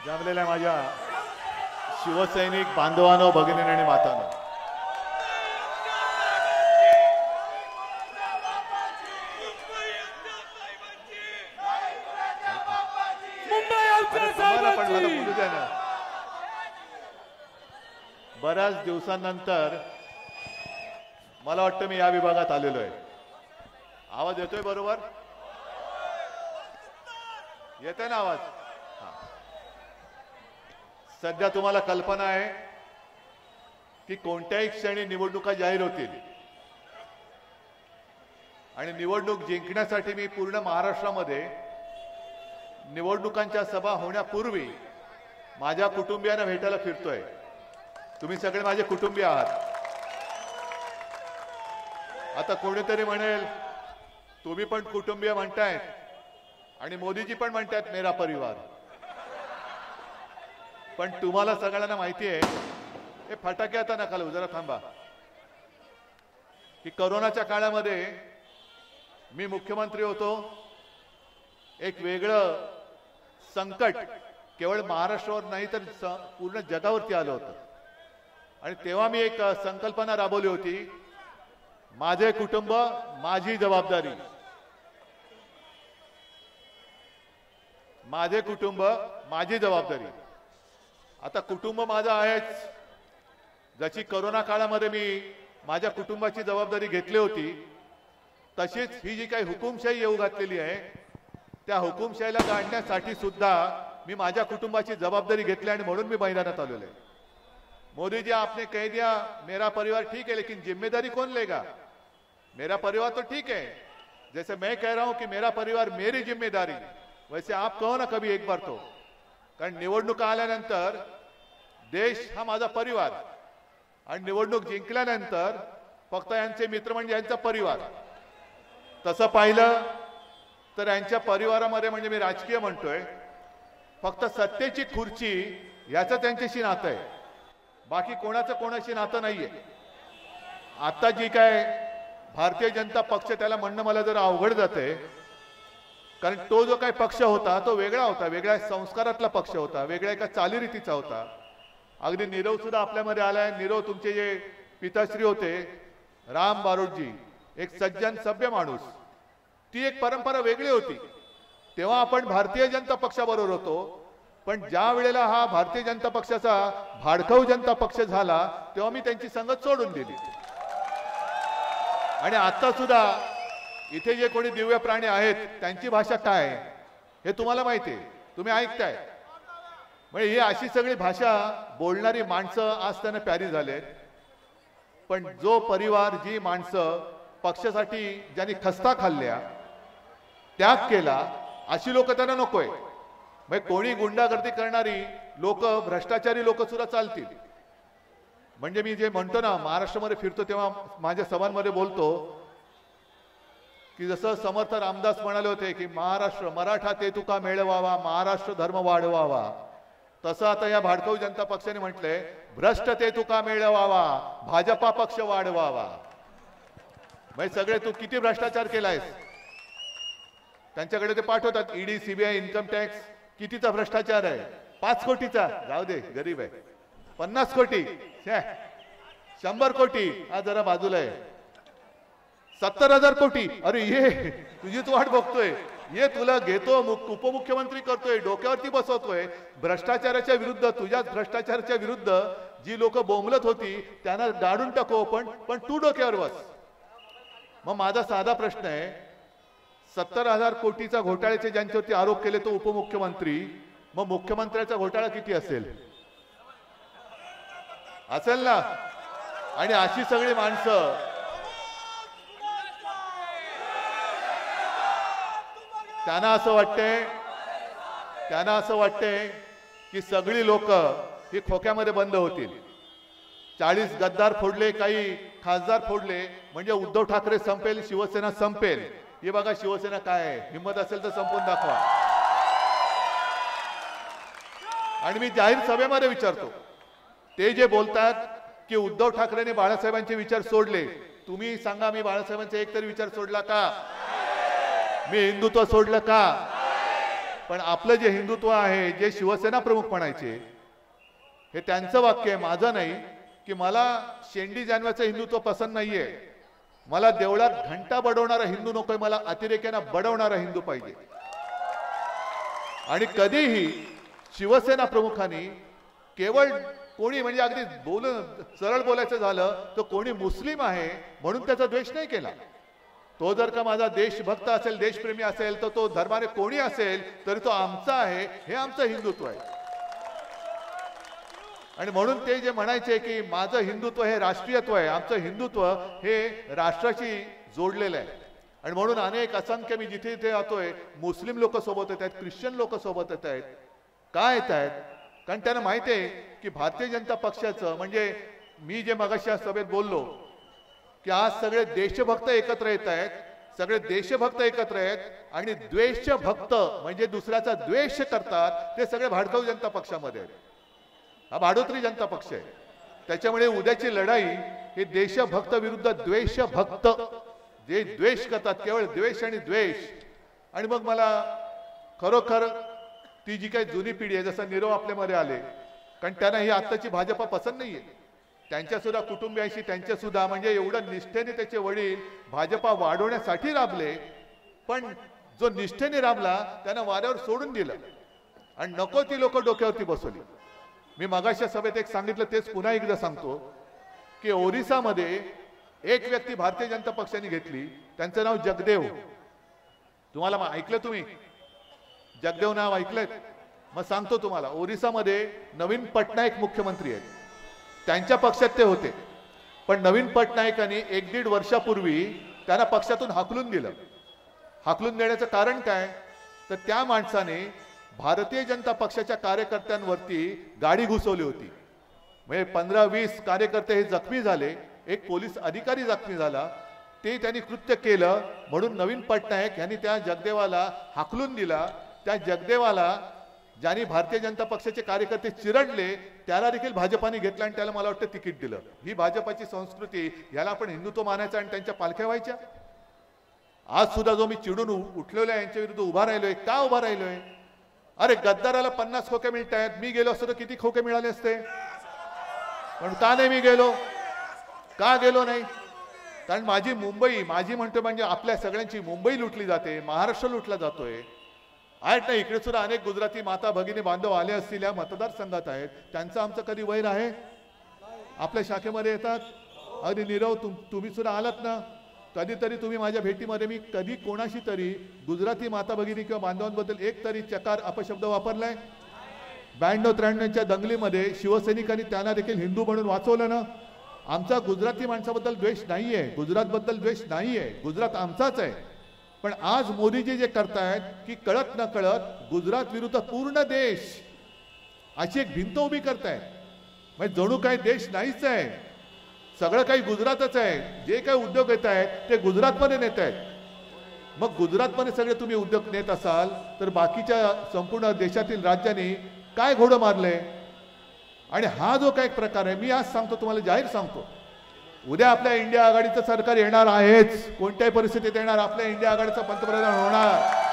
जमलेल्या माझ्या शिवसैनिक बांधवांनो, भगिनींनो आणि मातांनो, पण मला बोलू द्या ना. बऱ्याच दिवसांनंतर मला वाटतं मी या विभागात आलेलो आहे. आवाज येतोय बरोबर? येतोय ना आवाज? सध्या तुम्हाला कल्पना आहे की कोणत्याही क्षणी निवडणुका जाहीर होतील आणि निवडणूक जिंकण्यासाठी मी पूर्ण महाराष्ट्रामध्ये निवडणुकांच्या सभा होण्यापूर्वी माझ्या कुटुंबियांना भेटायला फिरतोय. तुम्ही सगळे माझे कुटुंबीय आहात. आता कोणीतरी म्हणेल तुम्ही पण कुटुंबीय म्हणतायत आणि मोदीजी पण म्हणतायत मेरा परिवार. पण तुम्हाला सगळ्यांना माहिती आहे, हे फटाके आता नका लावू, जरा थांबा, की कोरोनाच्या काळामध्ये मी मुख्यमंत्री होतो. एक वेगळं संकट केवळ महाराष्ट्रावर नाही तर पूर्ण जगावरती आलं होतं. आणि तेव्हा मी एक संकल्पना राबवली होती, माझे कुटुंब माझी जबाबदारी. माझे कुटुंब माझी जबाबदारी. आता कुटुंब माझं आहेच. जशी कोरोना काळामध्ये मी माझ्या कुटुंबाची जबाबदारी घेतली होती, तशीच ही जी काही हुकुमशाही येऊ घातलेली आहे, त्या हुकुमशाहीला गाडण्यासाठी सुद्धा मी माझ्या कुटुंबाची जबाबदारी घेतली आणि म्हणून मी मैदानात आलेलो आहे. मोदी जी आपने कह दिया मेरा परिवार ठीक है, लेकिन जिम्मेदारी कौन लेगा? मेरा परिवार तो ठीक है, जैसे मैं कह रहा हूं कि मेरा परिवार मेरी जिम्मेदारी, वैसे आप कहो ना कभी एक बार तो. कारण निवडणुका आल्यानंतर देश हा माझा परिवार आणि निवडणूक जिंकल्यानंतर फक्त यांचे मित्र म्हणजे यांचा परिवार. तसं पाहिलं तर यांच्या परिवारामध्ये, म्हणजे मी राजकीय म्हणतोय, फक्त सत्तेची खुर्ची याचं त्यांच्याशी नातं आहे, बाकी कोणाचं कोणाशी नातं नाहीये. आता जी काय भारतीय जनता पक्ष, त्याला म्हणणं मला जरा अवघड जाते, कारण तो जो काही पक्ष होता तो वेगळा होता, वेगळ्या संस्कारातला पक्ष होता, वेगळ्या एका चालीरीतीचा होता. अगदी नीरव सुद्धा आपल्यामध्ये आलाय. नीरव तुमचे जे पिताश्री होते राम बारोटजी, एक सज्जन सभ्य माणूस, ती एक परंपरा वेगळी होती. तेव्हा आपण भारतीय जनता पक्षाबरोबर होतो, पण ज्या वेळेला हा भारतीय जनता पक्षाचा भाडखाऊ जनता पक्ष झाला तेव्हा मी त्यांची संगत सोडून दिली. आणि आता सुद्धा इथे जे कोणी दिव्य प्राणी आहेत त्यांची भाषा काय हे तुम्हाला माहिती आहे, तुम्ही ऐकताय. म्हणजे ही अशी सगळी भाषा बोलणारी माणसं आज त्यांना प्यारी झाले. पण जो परिवार, जी माणसं पक्षासाठी ज्यांनी खस्ता खाल्ल्या, त्याग केला, अशी लोक त्यांना नकोय. म्हणजे कोणी गुंडागर्दी करणारी लोक, भ्रष्टाचारी लोक सुद्धा चालतील. म्हणजे मी जे म्हणतो ना, महाराष्ट्रामध्ये फिरतो तेव्हा माझ्या सभांमध्ये बोलतो की जसं समर्थ रामदास म्हणाले होते की महाराष्ट्र मराठा ते तुका मेळवावा, महाराष्ट्र धर्म वाढवावा, तसं आता या भाडखाऊ जनता पक्षाने म्हटलंय भ्रष्ट ते तुका मेळवावा, भाजपा पक्ष वाढवावा. म्हणजे सगळे तू किती भ्रष्टाचार केलायस, त्यांच्याकडे ते पाठवतात. ईडी, सीबीआय, इन्कम टॅक्स, कितीचा भ्रष्टाचार आहे? 5 कोटीचा, जाऊ दे गरीब आहे. 50 कोटी, 100 कोटी, हा जरा बाजूला आहे. 70,000 कोटी, अरे ये तुझीच वाट बघतोय, ये तुला घेतो, उपमुख्यमंत्री करतोय, डोक्यावरती बसवतोय. भ्रष्टाचाराच्या विरुद्ध, तुझ्याच भ्रष्टाचाराच्या विरुद्ध जी लोक बोंबलत होती त्यांना गाडून टाकू पण तू डोक्यावर बस. मग माझा साधा प्रश्न आहे, 70,000 कोटीचा घोटाळ्याचे ज्यांच्यावरती आरोप केले तो उपमुख्यमंत्री, मग मुख्यमंत्र्याचा घोटाळा किती असेल? असेल ना. आणि अशी सगळी माणसं, त्यांना असं वाटतंय की सगळी लोक ही खोक्यामध्ये बंद होतील. 40 गद्दार फोडले, काही खासदार फोडले म्हणजे उद्धव ठाकरे संपेल, शिवसेना संपेल. हे बघा शिवसेना काय आहे, हिंमत असेल तर संपून दाखवा. आणि मी जाहीर सभेमध्ये विचारतो, ते जे बोलतात की उद्धव ठाकरेंनी बाळासाहेबांचे विचार सोडले, तुम्ही सांगा मी बाळासाहेबांचा एक तरी विचार सोडला का? मी हिंदुत्व सोडलं का? पण आपलं जे हिंदुत्व आहे, जे शिवसेना प्रमुख म्हणायचे, हे त्यांचं वाक्य आहे, माझं नाही, की मला शेंडी जानव्याचं हिंदुत्व पसंत नाहीये, मला देवळात घंटा बडवणारा हिंदू नकोय, मला अतिरेक्यानं बडवणारा हिंदू पाहिजे. आणि कधीही शिवसेना प्रमुखांनी केवळ कोणी म्हणजे अगदी सरळ बोलायचं झालं तर कोणी मुस्लिम आहे म्हणून त्याचा द्वेष नाही केला. तो जर का माझा देशभक्त असेल, देशप्रेमी असेल, तर तो धर्माने कोणी असेल तरी तो आमचा आहे, हे आमचं हिंदुत्व आहे. आणि म्हणून ते जे म्हणायचे की माझं हिंदुत्व हे राष्ट्रीयत्व आहे, आमचं हिंदुत्व हे राष्ट्राशी जोडलेलं आहे. आणि म्हणून अनेक असंख्य मी जिथे जिथे जातोय मुस्लिम लोक सोबत येत आहेत, ख्रिश्चन लोक सोबत येत आहेत. का येत आहेत? कारण त्यांना माहिती आहे की भारतीय जनता पक्षाचं म्हणजे मी जे मगाशी या सभेत बोललो की आज सगळे देशभक्त एकत्र येत आहेत, सगळे देशभक्त एकत्र आहेत आणि द्वेषभक्त म्हणजे दुसऱ्याचा द्वेष करतात ते सगळे भाडकाऊ जनता पक्षामध्ये आहेत. हा भाडोत्री जनता पक्ष आहे. त्याच्यामुळे उद्याची लढाई ही देशभक्त विरुद्ध द्वेषभक्त, जे द्वेष करतात, केवळ द्वेष आणि द्वेष. आणि मग मला खरोखर ती जी काही जुनी पिढी आहे, जसं नीरव आपल्यामध्ये आले, कारण त्यांना ही आत्ताची भाजपा पसंत नाहीये. त्यांच्या सुद्धा कुटुंबियांशी त्यांच्या सुद्धा म्हणजे एवढं निष्ठेने त्याचे वडील भाजपा वाढवण्यासाठी राबले, पण जो निष्ठेने राबला त्यांना वाऱ्यावर सोडून दिलं आणि नको ती लोक डोक्यावरती बसवली. मी मगाशी सभेत एक सांगितलं, तेच पुन्हा एकदा सांगतो की ओरिसामध्ये एक व्यक्ती भारतीय जनता पक्षाने घेतली, त्यांचं नाव जगदेव. तुम्हाला ऐकलं? तुम्ही जगदेव नाव ऐकलंय? मग सांगतो तुम्हाला. ओरिसामध्ये नवीन पटनायक मुख्यमंत्री आहेत, त्यांच्या पक्षात ते होते. पण नवीन पटनायकांनी 1-1.5 वर्षापूर्वी त्यांना पक्षातून हाकलून दिलं. हाकलून देण्याचं कारण काय? तर त्या माणसाने भारतीय जनता पक्षाच्या कार्यकर्त्यांवरती गाडी घुसवली होती. म्हणजे 15-20 कार्यकर्ते हे जखमी झाले, एक पोलीस अधिकारी जखमी झाला. ते त्यांनी कृत्य केलं म्हणून नवीन पटनायक यांनी त्या जगदेवाला हाकलून दिला. त्या जगदेवाला ज्यांनी भारतीय जनता पक्षाचे कार्यकर्ते चिरडले त्याला देखील भाजपाने घेतलं आणि त्याला मला वाटतं तिकीट दिलं. ही भाजपाची संस्कृती, याला आपण हिंदुत्व मानायचं आणि त्यांच्या पालख्या व्हायच्या. आज सुद्धा जो मी चिडून उठलेलो आहे, यांच्या विरुद्ध उभा राहिलोय. का उभा राहिलोय? अरे गद्दाराला 50 खोके मिळत आहेत, मी गेलो असतो तर किती खोके मिळाले असते? पण का नाही मी गेलो? का गेलो नाही? कारण माझी मुंबई, माझी म्हणतो म्हणजे आपल्या सगळ्यांची मुंबई लुटली जाते, महाराष्ट्र लुटला जातोय. आहेत ना, इकडे सुद्धा अनेक गुजराती माता भगिनी बांधव आले असतील या मतदारसंघात आहेत, त्यांचं आमचं कधी वैर आहे? आपल्या शाखेमध्ये येतात. अगदी नीरव तुम्ही सुद्धा आलात ना, कधीतरी तुम्ही माझ्या भेटीमध्ये मी कधी कोणाशी तरी गुजराती माता भगिनी किंवा बांधवांबद्दल एक तरी चकार अपशब्द वापरलाय? 92-93च्या दंगलीमध्ये शिवसैनिकांनी त्यांना देखील हिंदू म्हणून वाचवलं ना. आमचा गुजराती माणसाबद्दल द्वेष नाहीये, गुजरातबद्दल द्वेष नाहीये, गुजरात आमचाच आहे. पण आज मोदीजी जे करतायत की कळत न कळत गुजरात विरुद्ध पूर्ण देश अशी एक भिंत उभी करतायत. म्हणजे जणू काही देश नाहीच आहे, सगळं काही गुजरातच आहे. जे काही उद्योग येत आहेत ते गुजरातमध्ये नेत आहेत. मग गुजरातमध्ये सगळे तुम्ही उद्योग नेत असाल तर बाकीच्या संपूर्ण देशातील राज्यांनी काय घोडं मारलंय? आणि हा जो काही प्रकार आहे, मी आज सांगतो तुम्हाला, जाहीर सांगतो, उद्या आपल्या इंडिया आघाडीचं सरकार येणार आहेच, कोणत्याही परिस्थितीत येणार. आपल्या इंडिया आघाडीचा पंतप्रधान होणार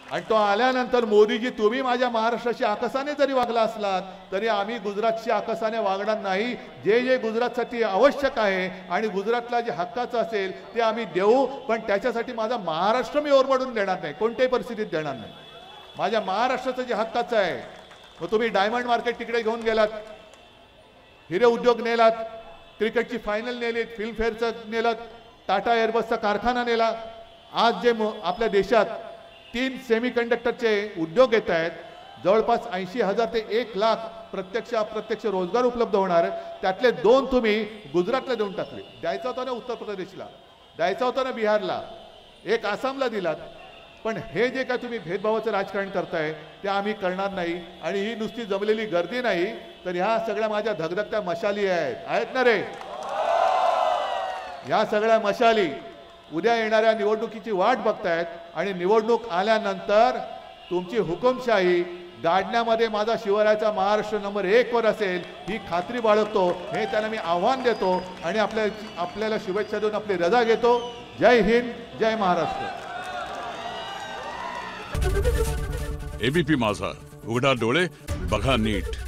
आणि तो आल्यानंतर मोदीजी, तुम्ही माझ्या महाराष्ट्राशी आकसाने जरी वागला असलात तरी आम्ही गुजरातशी आकसाने वागणार नाही. जे जे गुजरातसाठी आवश्यक आहे आणि गुजरातला जे हक्काचं असेल ते आम्ही देऊ, पण त्याच्यासाठी माझा महाराष्ट्र मी ओरबडून देणार नाही, कोणत्याही परिस्थितीत देणार नाही. माझ्या महाराष्ट्राचं जे हक्काचं आहे. मग तुम्ही डायमंड मार्केट तिकडे घेऊन गेलात, हिरे उद्योग नेलात, क्रिकेटची फायनल नेलीत, फिल्मफेअरचं नेलात, टाटा एअरबसचा कारखाना नेला. आज जे आपल्या देशात 3 सेमीकंडक्टरचे उद्योग येत आहेत, जवळपास 80,000 ते 1,00,000 प्रत्यक्ष अप्रत्यक्ष रोजगार उपलब्ध होणार. त्यातले 2 तुम्ही गुजरातला देऊन टाकले. द्यायचा होता ना उत्तर प्रदेशला, द्यायचा होता ना बिहारला, एक आसामला दिलात. पण हे जे काय तुम्ही भेदभावाचं राजकारण करताय ते आम्ही करणार नाही. आणि ही नुसती जमलेली गर्दी नाही तर ह्या सगळ्या माझ्या धगधगत्या मशाली आहेत ना रे. ह्या सगळ्या मशाली उद्या येणाऱ्या निवडणुकीची वाट बघतायत आणि निवडणूक आल्यानंतर तुमची हुकुमशाही गाडण्यामध्ये माझा शिवरायाचा महाराष्ट्र नंबर 1 वर असेल ही खात्री बाळगतो. हे त्यांना मी आव्हान देतो आणि आपल्याला शुभेच्छा देऊन आपली रजा घेतो. जय हिंद, जय महाराष्ट्र. एबीपी माझा, उघडा डोळे बघा नीट.